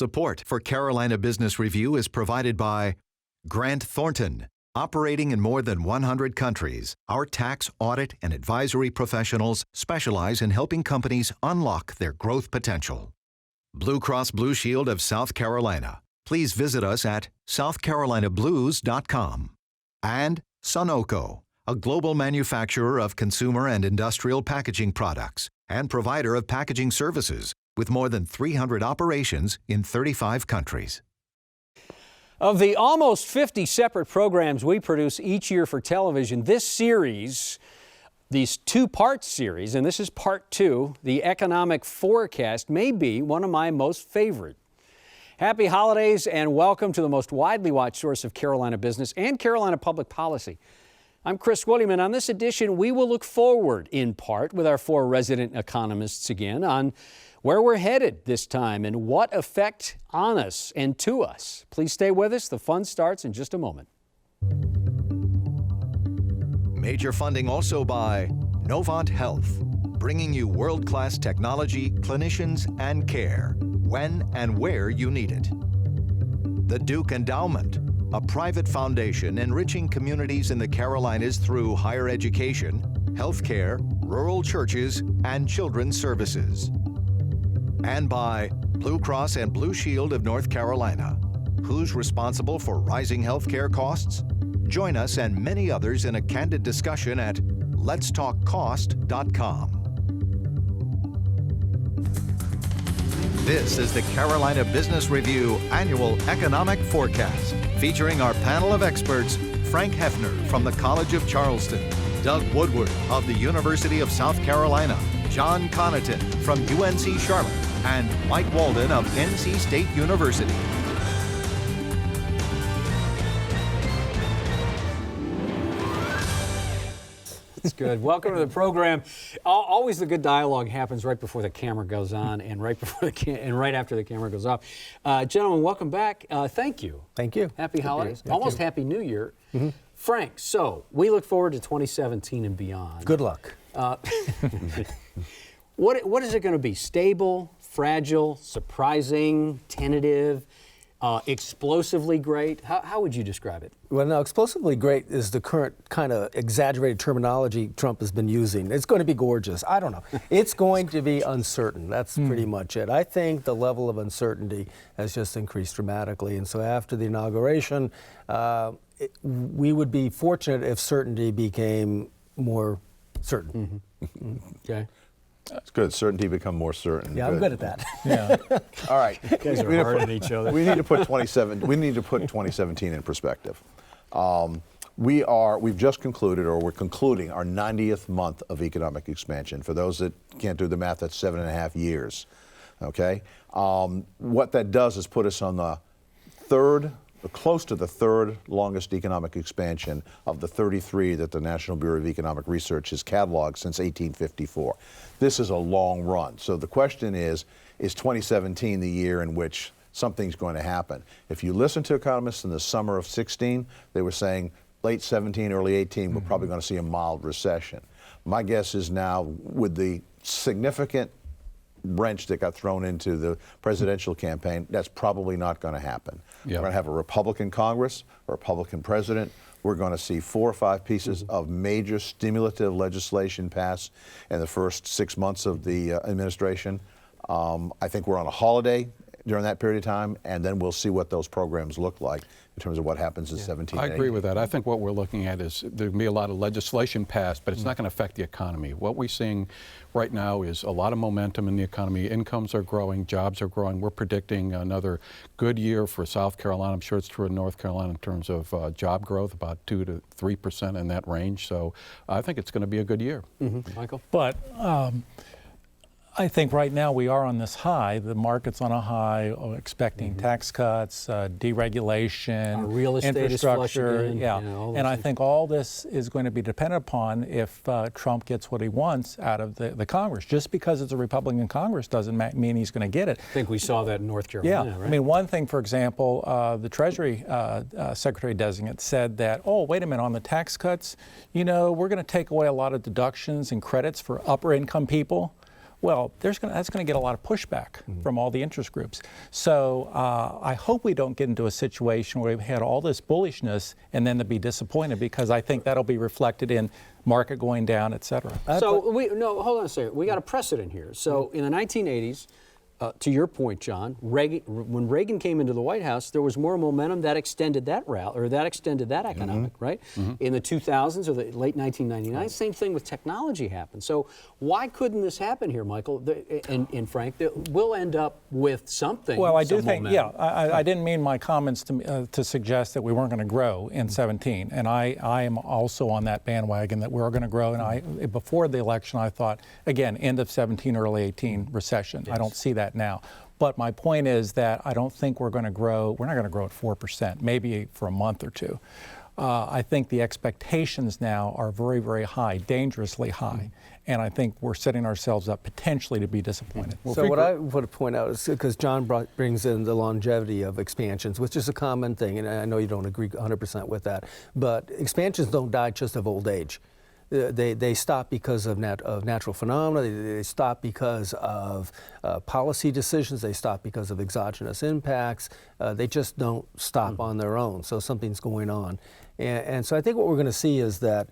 Support for Carolina Business Review is provided by Grant Thornton. Operating in more than 100 countries, our tax, audit, and advisory professionals specialize in helping companies unlock their growth potential. Blue Cross Blue Shield of South Carolina. Please visit us at southcarolinablues.com. And Sunoco, a global manufacturer of consumer and industrial packaging products and provider of packaging services with more than 300 operations in 35 countries. Of the almost 50 separate programs we produce each year for television, this series, these two-part series, and this is part 2, the economic forecast, may be one of my most favorite. Happy holidays and welcome to the most widely watched source of Carolina business and Carolina public policy. I'm Chris William, and on this edition, we will look forward, in part, with our 4 resident economists again, on where we're headed this time and what effect on us and to us. Please stay with us. The fun starts in just a moment. Major funding also by Novant Health, bringing you world-class technology, clinicians, and care when and where you need it. The Duke Endowment, a private foundation enriching communities in the Carolinas through higher education, healthcare, rural churches, and children's services. And by Blue Cross and Blue Shield of North Carolina. Who's responsible for rising healthcare costs? Join us and many others in a candid discussion at letstalkcost.com. This is the Carolina Business Review Annual Economic Forecast, featuring our panel of experts, Frank Hefner from the College of Charleston, Doug Woodward of the University of South Carolina, John Connaughton from UNC Charlotte, and Mike Walden of NC State University. That's good. Welcome to the program. Always the good dialogue happens right before the camera goes on and right after the camera goes off. Gentlemen, welcome back. Thank you. Thank you. Happy holidays. Almost Happy New Year. Mm-hmm. Frank, so we look forward to 2017 and beyond. Good luck. What is it going to be? Stable, fragile, surprising, tentative, explosively great? How would you describe it? Well, no, explosively great is the current kind of exaggerated terminology Trump has been using. It's going to be gorgeous. I don't know. It's going to be uncertain. That's pretty much it. I think the level of uncertainty has just increased dramatically. And so after the inauguration, we would be fortunate if certainty became more certain. Mm-hmm. Okay. That's good. Certainty become more certain. Yeah, I'm good at that. Yeah. All right. You guys are hard at each other. We need to put 2017 in perspective. We've just concluded, or we're concluding, our 90th month of economic expansion. For those that can't do the math, that's 7.5 years. Okay. What that does is put us on the close to the third longest economic expansion of the 33 that the National Bureau of Economic Research has cataloged since 1854. This is a long run. So the question is 2017 the year in which something's going to happen? If you listen to economists in the summer of 16, they were saying late 17, early 18, we're probably going to see a mild recession. My guess is now, with the significant wrench that got thrown into the presidential campaign, that's probably not going to happen. Yep. We're going to have a Republican Congress, a Republican president. We're going to see 4 or 5 pieces of major stimulative legislation pass in the first 6 months of the administration. I think we're on a holiday during that period of time, and then we'll see what those programs look like in terms of what happens in 17. I agree with that. I think what we're looking at is there will be a lot of legislation passed, but it's not going to affect the economy. What we're seeing right now is a lot of momentum in the economy. Incomes are growing, jobs are growing. We're predicting another good year for South Carolina. I'm sure it's true in North Carolina in terms of job growth, about 2 to 3% in that range. So I think it's going to be a good year. Mm-hmm. Michael? But I think right now we are on this high. The market's on a high, expecting tax cuts, deregulation, our real estate infrastructure. Is yeah, and I think all this is going to be dependent upon if Trump gets what he wants out of the Congress. Just because it's a Republican Congress doesn't mean he's going to get it. I think we saw that in North Carolina, right? I mean, one thing, for example, the Treasury Secretary Designate said that, oh, wait a minute, on the tax cuts, we're going to take away a lot of deductions and credits for upper income people. well, that's going to get a lot of pushback from all the interest groups. So I hope we don't get into a situation where we've had all this bullishness and then to be disappointed, because I think that'll be reflected in market going down, et cetera. So hold on a second. We got a precedent here. So in the 1980s, to your point, John, when Reagan came into the White House, there was more momentum that extended that route, or that extended that economic, right? In the 2000s or the late 1999, same thing with technology happened. So why couldn't this happen here, Michael and Frank? That we'll end up with something. Well, I do think, momentum. I didn't mean my comments to suggest that we weren't going to grow in 17, and I am also on that bandwagon that we're going to grow. And before the election, I thought, again, end of 17, early 18 recession. Yes. I don't see that now. But my point is that I don't think we're going to grow. We're not going to grow at 4%, maybe for a month or two. I think the expectations now are very, very high, dangerously high. And I think we're setting ourselves up potentially to be disappointed. So what I want to point out is, because John brings in the longevity of expansions, which is a common thing, and I know you don't agree 100% with that, but expansions don't die just of old age. They stop because of natural phenomena. They stop because of policy decisions. They stop because of exogenous impacts. They just don't stop on their own. So something's going on. And so I think what we're going to see is that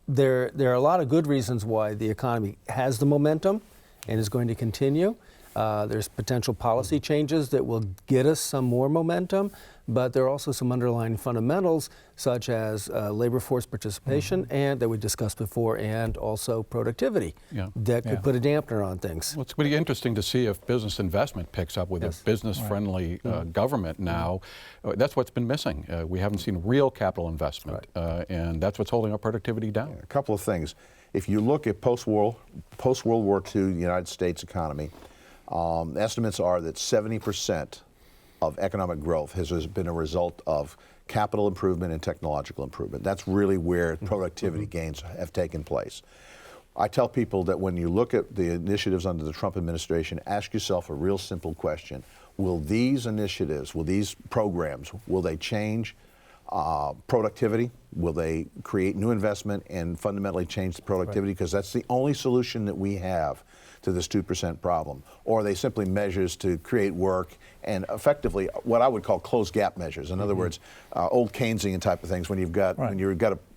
there are a lot of good reasons why the economy has the momentum and is going to continue. There's potential policy changes that will get us some more momentum, but there are also some underlying fundamentals, such as labor force participation, and that we discussed before, and also productivity, that could put a dampener on things. Well, it's going to be interesting to see if business investment picks up with a business-friendly government now. That's what's been missing. We haven't seen real capital investment, and that's what's holding our productivity down. A couple of things. If you look at post-World War II United States economy, estimates are that 70% of economic growth has been a result of capital improvement and technological improvement. That's really where productivity gains have taken place. I tell people that when you look at the initiatives under the Trump administration, ask yourself a real simple question. Will these initiatives, will these programs, will they change productivity? Will they create new investment and fundamentally change the productivity? Because that's the only solution that we have to this 2% problem. Or are they simply measures to create work and effectively what I would call closed gap measures? In other words, old Keynesian type of things, when you've got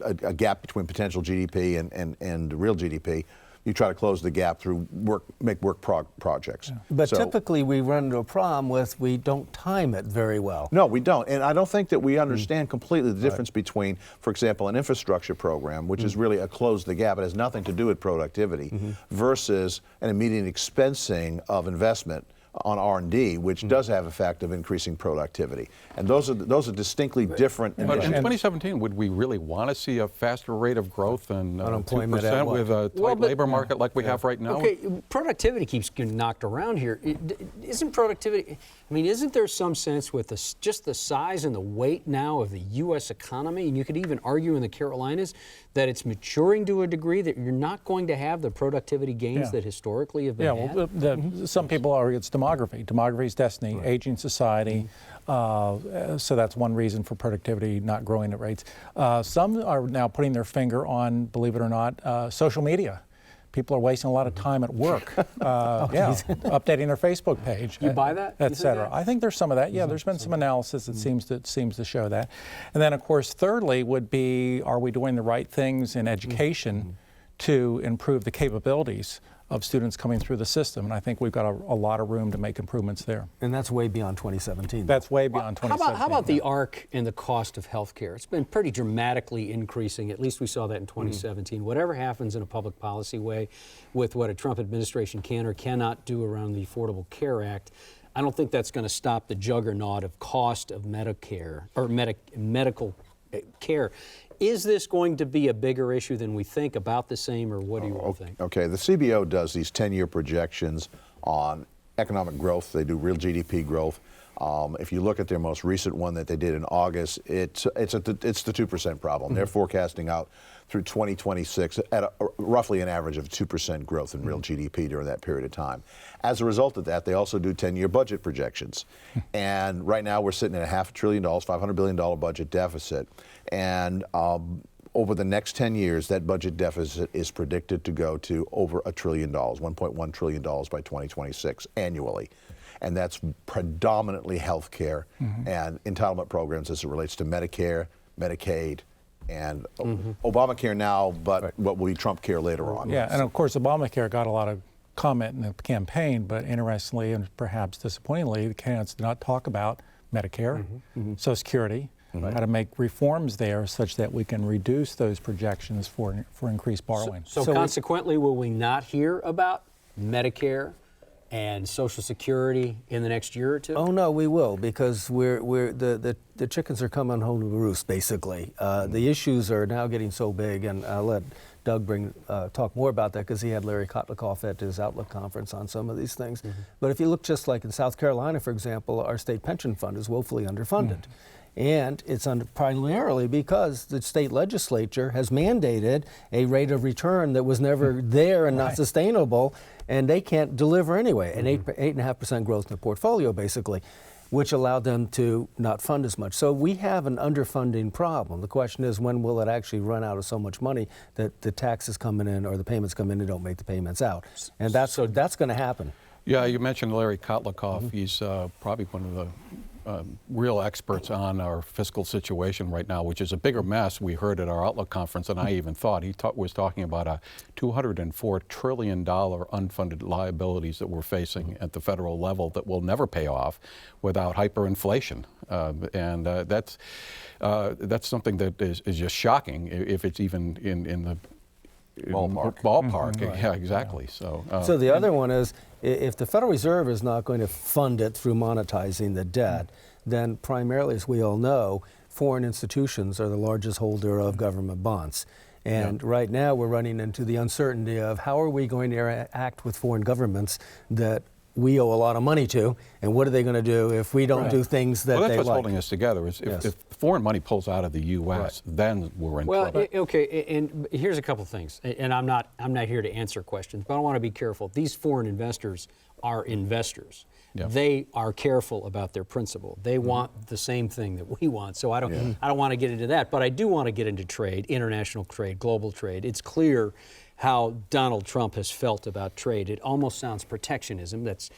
a gap between potential GDP and real GDP, you try to close the gap through make work projects. But typically we run into a problem with we don't time it very well. No, we don't. And I don't think that we understand completely the difference between, for example, an infrastructure program, which is really a close the gap. It has nothing to do with productivity, versus an immediate expensing of investment on R&D, which does have effect of increasing productivity. And those are distinctly different. But in 2017, would we really want to see a faster rate of growth than 2% with a tight labor market like we have right now? Okay, productivity keeps getting knocked around here. Isn't productivity, I mean, isn't there some sense with just the size and the weight now of the U.S. economy, and you could even argue in the Carolinas, that it's maturing to a degree that you're not going to have the productivity gains that historically have been had? Some people argue it's demography. Demography is destiny, aging society. So that's one reason for productivity not growing at rates. Some are now putting their finger on, believe it or not, social media. People are wasting a lot of time at work, updating their Facebook page. You buy that? Et cetera. I think there's some of that. Yeah, there's been some analysis that seems to show that. And then, of course, thirdly would be, are we doing the right things in education to improve the capabilities of students coming through the system? And I think we've got a lot of room to make improvements there. And that's way beyond 2017. That's way beyond 2017. How about the arc and the cost of health care? It's been pretty dramatically increasing. At least we saw that in 2017. Whatever happens in a public policy way with what a Trump administration can or cannot do around the Affordable Care Act, I don't think that's going to stop the juggernaut of cost of Medicare or medical care. Is this going to be a bigger issue than we think, about the same, or what do you all think? Okay, the CBO does these 10-year projections on economic growth. They do real GDP growth. If you look at their most recent one that they did in August, it's the 2% problem. They're forecasting out through 2026 at roughly an average of 2% growth in real GDP during that period of time. As a result of that, they also do 10-year budget projections. And right now we're sitting at $500 billion, $500 billion budget deficit. And over the next 10 years, that budget deficit is predicted to go to over $1 trillion, $1.1 trillion by 2026 annually. And that's predominantly health care and entitlement programs as it relates to Medicare, Medicaid, and Obamacare now, but what will be Trump care later on. Yeah, and of course, Obamacare got a lot of comment in the campaign, but interestingly and perhaps disappointingly, the candidates did not talk about Medicare, Social Security, how to make reforms there such that we can reduce those projections for increased borrowing. So consequently, will we not hear about Medicare and Social Security in the next year or two? Oh no, we will, because the chickens are coming home to roost, basically. The issues are now getting so big, and I'll let Doug talk more about that, because he had Larry Kotlikoff at his Outlook conference on some of these things. But if you look just like in South Carolina, for example, our state pension fund is woefully underfunded. And it's primarily because the state legislature has mandated a rate of return that was never there and not sustainable, and they can't deliver anyway. An 8.5% growth in the portfolio, basically, which allowed them to not fund as much. So we have an underfunding problem. The question is, when will it actually run out of so much money that the taxes coming in or the payments come in and don't make the payments out? And that's going to happen. Yeah, you mentioned Larry Kotlikoff. He's probably one of the real experts on our fiscal situation right now, which is a bigger mess, we heard at our Outlook conference, than I even thought. He was talking about a $204 trillion unfunded liabilities that we're facing at the federal level that will never pay off without hyperinflation. And that's something that is just shocking, if it's even in the ballpark. Yeah, exactly. So the other one is, if the Federal Reserve is not going to fund it through monetizing the debt, then primarily, as we all know, foreign institutions are the largest holder of government bonds. And right now we're running into the uncertainty of how are we going to act with foreign governments that we owe a lot of money to, and what are they going to do if we don't do things that they like? Well, that's what's holding us together. Is if foreign money pulls out of the U.S., then we're in trouble. Well, okay, and here's a couple things, and I'm not here to answer questions, but I want to be careful. These foreign investors are investors. Yeah. They are careful about their principle. They want the same thing that we want. So I don't want to get into that, but I do want to get into trade, international trade, global trade. It's clear how Donald Trump has felt about trade. It almost sounds protectionism. It's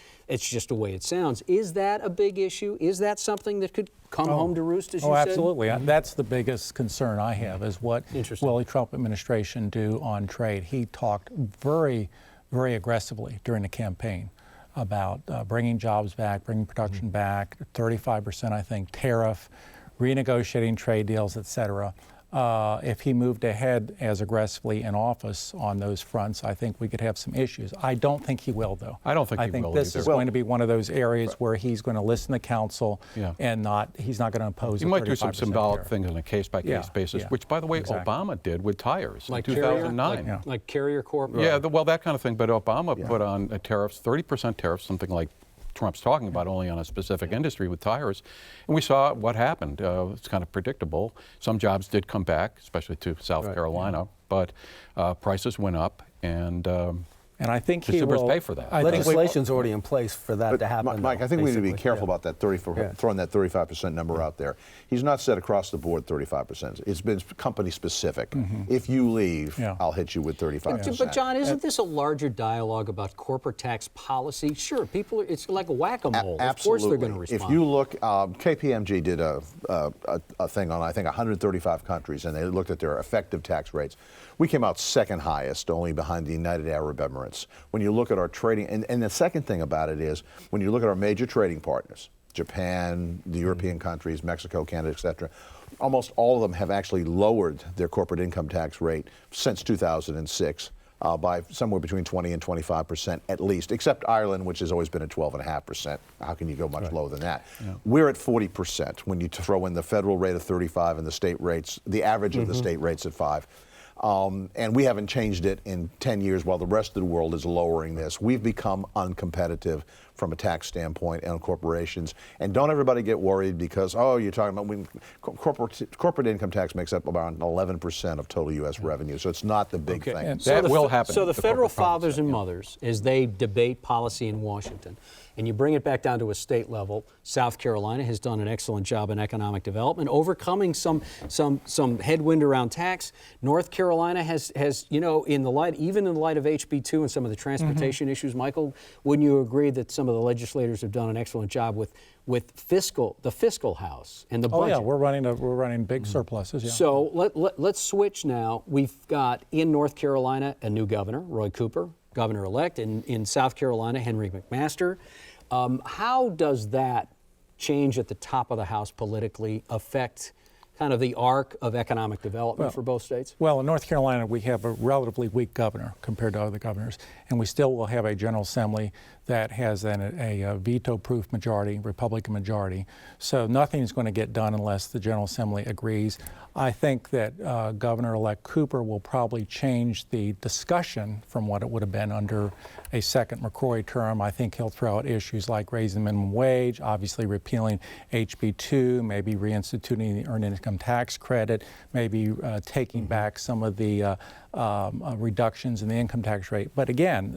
just the way it sounds. Is that a big issue? Is that something that could come home to roost, as you said? Absolutely. That's the biggest concern I have, is what will the Trump administration do on trade. He talked very, very aggressively during the campaign about bringing jobs back, bringing production back, 35%, I think, tariff, renegotiating trade deals, et cetera. If he moved ahead as aggressively in office on those fronts, I think we could have some issues. I don't think he will, though. I don't think he will. I think this is going to be one of those areas where he's going to listen to counsel and he's not going to impose. He might do some symbolic things on a case-by-case basis, which, by the way, Obama did with tires in 2009. Like Carrier Corp? Yeah, well, that kind of thing. But Obama put on tariffs, 30% tariffs, something like Trump's talking about, only on a specific industry with tires. And we saw what happened. It's kind of predictable. Some jobs did come back, especially to South Carolina, but prices went up, and I think consumers pay for that. Legislation's already in place for that to happen. Mike, I think we need to be careful about that throwing that 35% number out there. He's not said across the board 35%. It's been company specific. If you leave, I'll hit you with 35%. But John, isn't this a larger dialogue about corporate tax policy? Sure, people. It's like a whack-a-mole. Of course, they're going to respond. If you look, KPMG did a thing on, I think, 135 countries, and they looked at their effective tax rates. We came out second highest, only behind the United Arab Emirates. When you look at our trading, and the second thing about it is, when you look at our major trading partners, Japan, the European countries, Mexico, Canada, et cetera, almost all of them have actually lowered their corporate income tax rate since 2006 by somewhere between 20 and 25% at least, except Ireland, which has always been at 12.5%. How can you go much lower than that? We're at 40% when you throw in the federal rate of 35 and the state rates, the average of the state rates at 5. And we haven't changed it in 10 years while the rest of the world is lowering this. We've become uncompetitive from a tax standpoint on corporations. And don't everybody get worried because, you're talking about corporate income tax makes up about 11% of total U.S. revenue. So it's not the big thing. That will happen. So the federal fathers and mothers, as they debate policy in Washington, and you bring it back down to a state level, South Carolina has done an excellent job in economic development, overcoming some headwind around tax. North Carolina has even in the light of HB2 and some of the transportation issues, Michael, wouldn't you agree that some of the legislators have done an excellent job with the fiscal house and the budget? Oh yeah, we're running big surpluses. Yeah. So let's switch now. We've got in North Carolina a new governor, Roy Cooper, governor-elect. In South Carolina, Henry McMaster. How does that change at the top of the house politically affect kind of the arc of economic development for both states? Well, in North Carolina, we have a relatively weak governor compared to other governors, and we still will have a General Assembly that has a veto-proof majority, Republican majority. So nothing is going to get done unless the General Assembly agrees. I think that Governor-elect Cooper will probably change the discussion from what it would have been under a second McCrory term. I think he'll throw out issues like raising the minimum wage, obviously repealing HB2, maybe reinstituting the earned income tax credit, maybe taking back some of the reductions in the income tax rate. But again,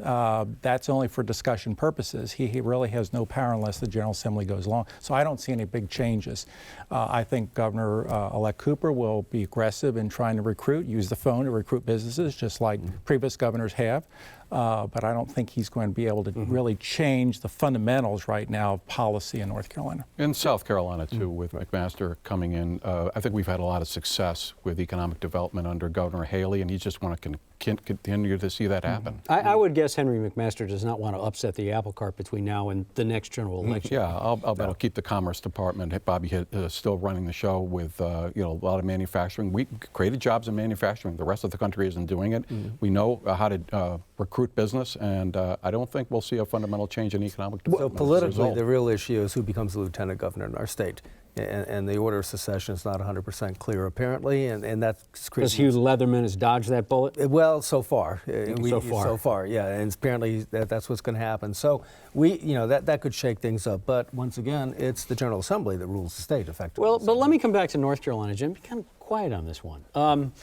that's only for discussion purposes. He really has no power unless the General Assembly goes along. So I don't see any big changes. I think Governor-elect Cooper will be aggressive in trying to use the phone to recruit businesses, just like previous governors have. But I don't think he's going to be able to really change the fundamentals right now of policy in North Carolina. In South Carolina, too, with McMaster coming in, I think we've had a lot of success with economic development under Governor Haley, and he just want to continue to see that happen. I would guess Henry McMaster does not want to upset the apple cart between now and the next general election. Yeah, I'll bet he'll keep the Commerce Department. Bobby still running the show with a lot of manufacturing. We created jobs in manufacturing. The rest of the country isn't doing it. We know how to recruit business, and I don't think we'll see a fundamental change in economic development. So politically, the real issue is who becomes the lieutenant governor in our state. And the order of secession is not 100% clear, apparently, and that's because Hugh Leatherman has dodged that bullet. Well, so far, so far, yeah, and apparently that's what's going to happen. So that could shake things up. But once again, it's the General Assembly that rules the state, effectively. Well, but let me come back to North Carolina, Jim. Be kind of quiet on this one.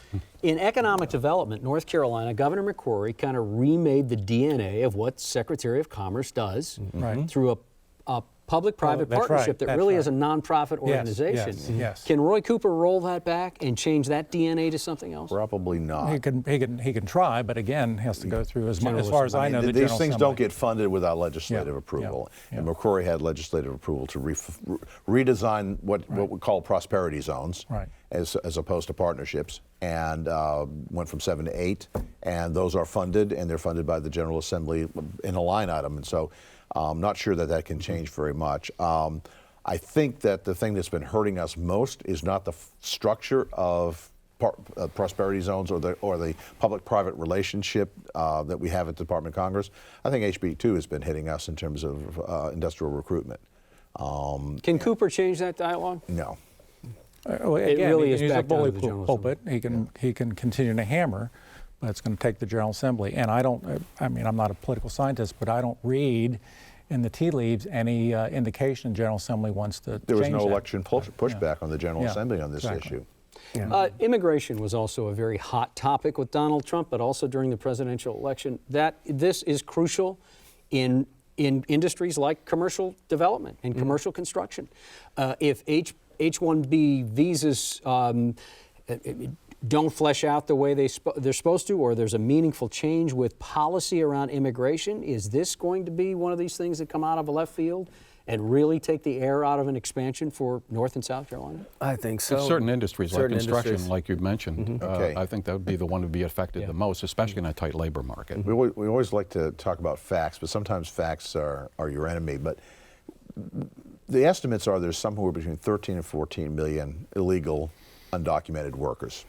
In economic development, North Carolina, Governor McCrory kind of remade the DNA of what Secretary of Commerce does through a public-private partnership that really is a nonprofit organization. Yes. Can Roy Cooper roll that back and change that DNA to something else? Probably not. He can try, but again, has to go through as far as I know. The these General things Assembly don't get funded without legislative approval, and McCrory had legislative approval to redesign what we call prosperity zones, as opposed to partnerships, and went from 7 to 8, and those are funded, and they're funded by the General Assembly in a line item, and so. I'm not sure that can change very much. I think that the thing that's been hurting us most is not the structure of prosperity zones or the public-private relationship that we have at the Department of Commerce. I think HB2 has been hitting us in terms of industrial recruitment. Can Cooper change that dialogue? No. Again, it really is he's back a bully down to the General pulpit. He can continue to hammer, but it's going to take the General Assembly. And I'm not a political scientist, but I don't read in the tea leaves any indication the General Assembly wants to There was change no that. pushback pushback on the General Assembly on this issue. Yeah. Immigration was also a very hot topic with Donald Trump, but also during the presidential election. This is crucial in industries like commercial development and commercial construction. If H-1B visas don't flesh out the way they're supposed to, or there's a meaningful change with policy around immigration, is this going to be one of these things that come out of left field and really take the air out of an expansion for North and South Carolina? I think so. In certain industries, like construction, like you mentioned, I think that would be the one to be affected the most, especially in a tight labor market. We always like to talk about facts, but sometimes facts are your enemy. But the estimates are there's somewhere between 13 and 14 million illegal, undocumented workers.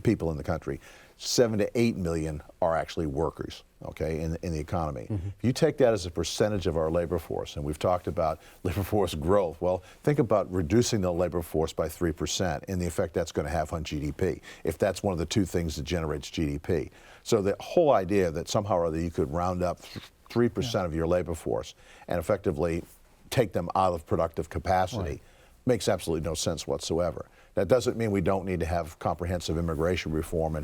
People in the country. 7 to 8 million are actually workers, in the economy. If you take that as a percentage of our labor force, and we've talked about labor force growth, well, think about reducing the labor force by 3% and the effect that's going to have on GDP, if that's one of the two things that generates GDP. So the whole idea that somehow or other you could round up 3% of your labor force and effectively take them out of productive capacity makes absolutely no sense whatsoever. That doesn't mean we don't need to have comprehensive immigration reform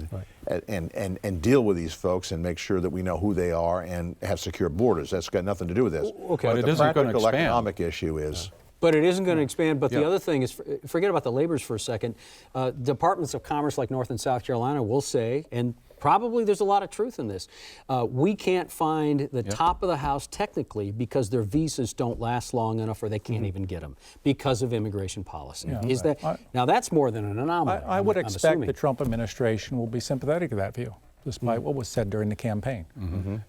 and deal with these folks and make sure that we know who they are and have secure borders. That's got nothing to do with this. Okay. But it the isn't going to practical expand. economic issue is. But it isn't going to expand. But the Yeah. other thing is, forget about the laborers for a second. Departments of Commerce like North and South Carolina will say, and probably there's a lot of truth in this, we can't find the top of the house technically because their visas don't last long enough or they can't even get them because of immigration policy. Yeah. Is that now? That's more than an anomaly. I would I'm expect assuming. the Trump administration will be sympathetic to that view, despite what was said during the campaign.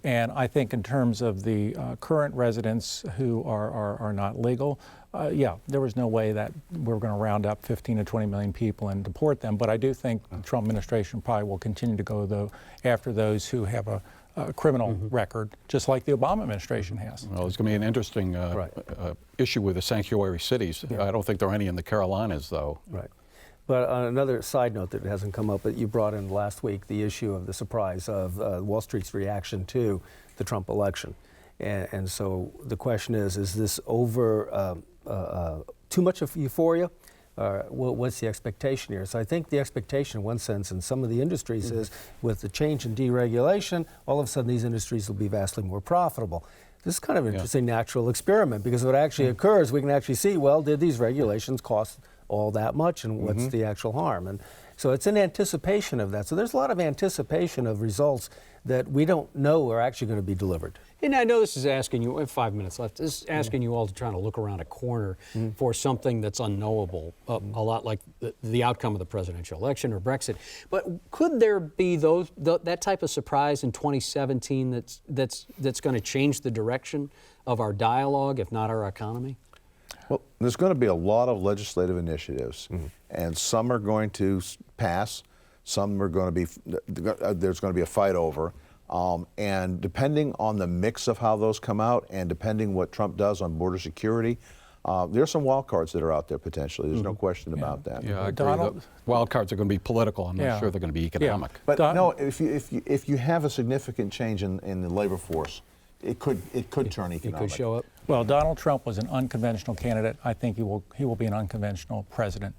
And I think in terms of the current residents who are not legal, yeah, there was no way that we're going to round up 15 to 20 million people and deport them. But I do think the Trump administration probably will continue to go after those who have a criminal record, just like the Obama administration has. Well, it's going to be an interesting issue with the sanctuary cities. I don't think there are any in the Carolinas, though. Right. But on another side note that hasn't come up, but you brought in last week the issue of the surprise of Wall Street's reaction to the Trump election. And so the question is this over too much of euphoria? What's the expectation here? So I think the expectation, in one sense, in some of the industries is with the change in deregulation, all of a sudden these industries will be vastly more profitable. This is kind of an interesting natural experiment because if it actually occurs, we can actually see, well, did these regulations cost all that much and what's the actual harm? And so it's in anticipation of that. So there's a lot of anticipation of results that we don't know are actually going to be delivered. And I know this is asking you, we have 5 minutes left, this is asking you all to try to look around a corner for something that's unknowable, a lot like the outcome of the presidential election or Brexit. But could there be that type of surprise in 2017 that's going to change the direction of our dialogue, if not our economy? Well, there's going to be a lot of legislative initiatives, and some are going to pass, some are going to be, there's going to be a fight over. And depending on the mix of how those come out and depending what Trump does on border security, there are some wild cards that are out there potentially. There's no question about that. Yeah, I agree. Donald? The wild cards are going to be political. I'm not sure they're going to be economic. But no, if you have a significant change in the labor force, it could turn economic. It could show up. Well, Donald Trump was an unconventional candidate. I think he will be an unconventional president,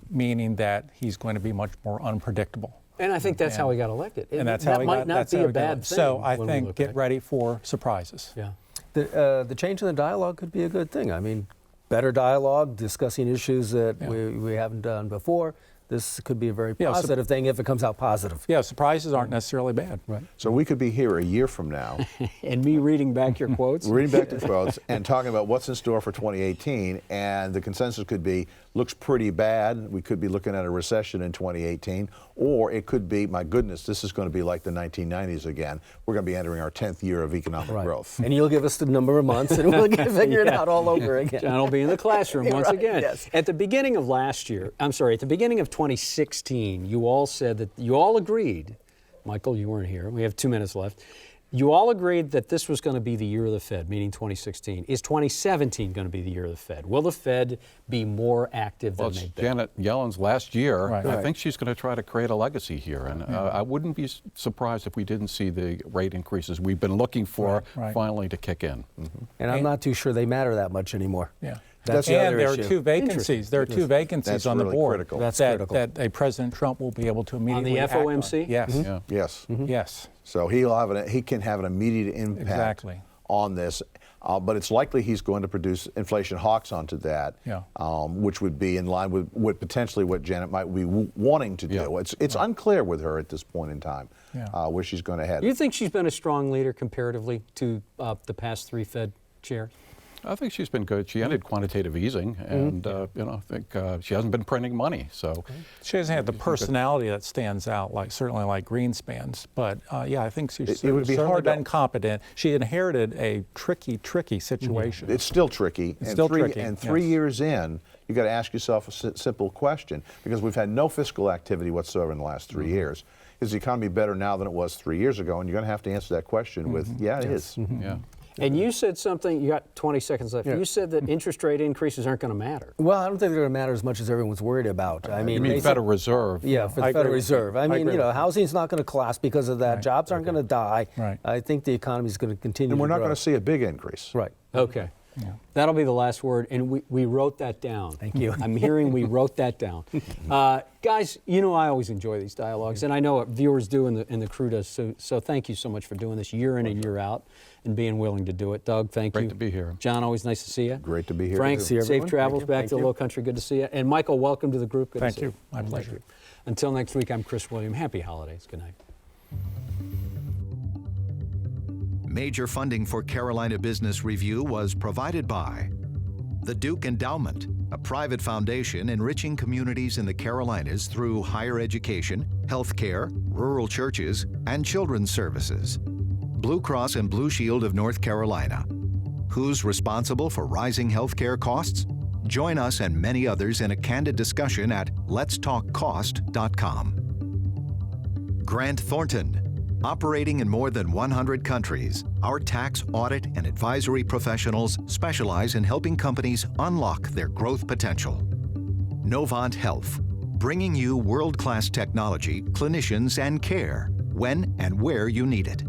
meaning that he's going to be much more unpredictable. And I think that's how he got elected. And that's that how he might got, not that's be how a he got bad elected. thing. So I when we think look get at it. ready for surprises. Yeah. The change in the dialogue could be a good thing. I mean, better dialogue, discussing issues that we haven't done before. This could be a very positive thing if it comes out positive. Yeah, surprises aren't necessarily bad. Right. So we could be here a year from now, And me reading back your quotes. reading back the quotes and talking about what's in store for 2018, and the consensus could be, looks pretty bad. We could be looking at a recession in 2018, or it could be, my goodness, this is going to be like the 1990s again. We're going to be entering our 10th year of economic growth. And you'll give us the number of months and we'll figure it out all over again. John will be in the classroom once Right, again. yes. At the beginning of last year, at the beginning of 2016, you all said that you all agreed, Michael, you weren't here, we have 2 minutes left. You all agreed that this was going to be the year of the Fed, meaning 2016. Is 2017 going to be the year of the Fed? Will the Fed be more active than Well, it's they've been? Janet Yellen's last year. Right. I think she's going to try to create a legacy here. And I wouldn't be surprised if we didn't see the rate increases we've been looking for finally to kick in. And I'm not too sure they matter that much anymore. Yeah. That's the and other there issue. are two vacancies. There are two vacancies That's on the really board critical. That's that, critical. that a President Trump will be able to immediately act on. FOMC? Yes. Yeah. Yes. Yes. So he can have an immediate impact Exactly. on this, but it's likely he's going to produce inflation hawks onto that, which would be in line with potentially what Janet might be wanting to do. Yeah. It's unclear with her at this point in time where she's going to head. Do you think she's been a strong leader comparatively to the past 3 Fed chairs? I think she's been good. She ended quantitative easing, and I think she hasn't been printing money. So She hasn't had the personality that stands out, certainly like Greenspan's. But I think she's It would be certainly hard to- been competent. She inherited a tricky situation. It's still tricky. It's still tricky, And 3 yes. years in, you got to ask yourself a simple question, because we've had no fiscal activity whatsoever in the last 3 years. Is the economy better now than it was 3 years ago? And you're going to have to answer that question with, it is. yeah. And you said something, you got 20 seconds left. You said that interest rate increases aren't going to matter. Well, I don't think they're going to matter as much as everyone's worried about. I mean, You mean Federal Reserve? Yeah, for the I agree Federal with Reserve. I mean, agree with housing's not going to collapse because of that. Right. Jobs aren't going to die. Right. I think the economy's going to continue And we're to not grow. going to see a big increase. Right. Okay. That'll be the last word, and we wrote that down. Thank you. I'm hearing we wrote that down. Guys, you know I always enjoy these dialogues, and I know what viewers do and the crew does, so thank you so much for doing this year in and year out and being willing to do it. Doug, thank you. Great to be here. John, always nice to see you. Great to be here. Frank, See you, safe everyone. travels Thank you. back Thank to the you. Low Country. Good to see you. And Michael, welcome to the group. Good Thank to see you. My pleasure. Thank you. Until next week, I'm Chris William. Happy holidays. Good night. Major funding for Carolina Business Review was provided by the Duke Endowment, a private foundation enriching communities in the Carolinas through higher education, healthcare, rural churches, and children's services. Blue Cross and Blue Shield of North Carolina. Who's responsible for rising healthcare costs? Join us and many others in a candid discussion at letstalkcost.com. Grant Thornton. Operating in more than 100 countries, our tax, audit, and advisory professionals specialize in helping companies unlock their growth potential. Novant Health, bringing you world-class technology, clinicians, and care when and where you need it.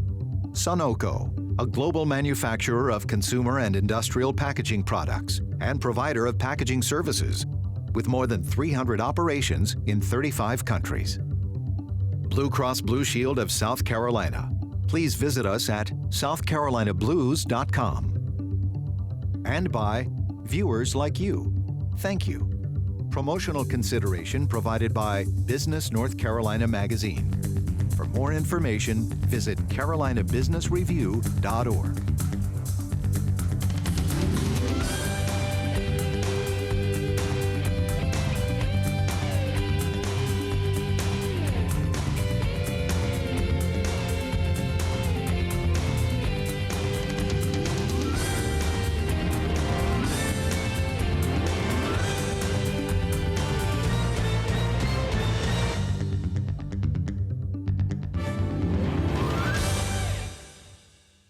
Sunoco, a global manufacturer of consumer and industrial packaging products and provider of packaging services with more than 300 operations in 35 countries. Blue Cross Blue Shield of South Carolina. Please visit us at southcarolinablues.com. And by viewers like you. Thank you. Promotional consideration provided by Business North Carolina Magazine. For more information, visit carolinabusinessreview.org.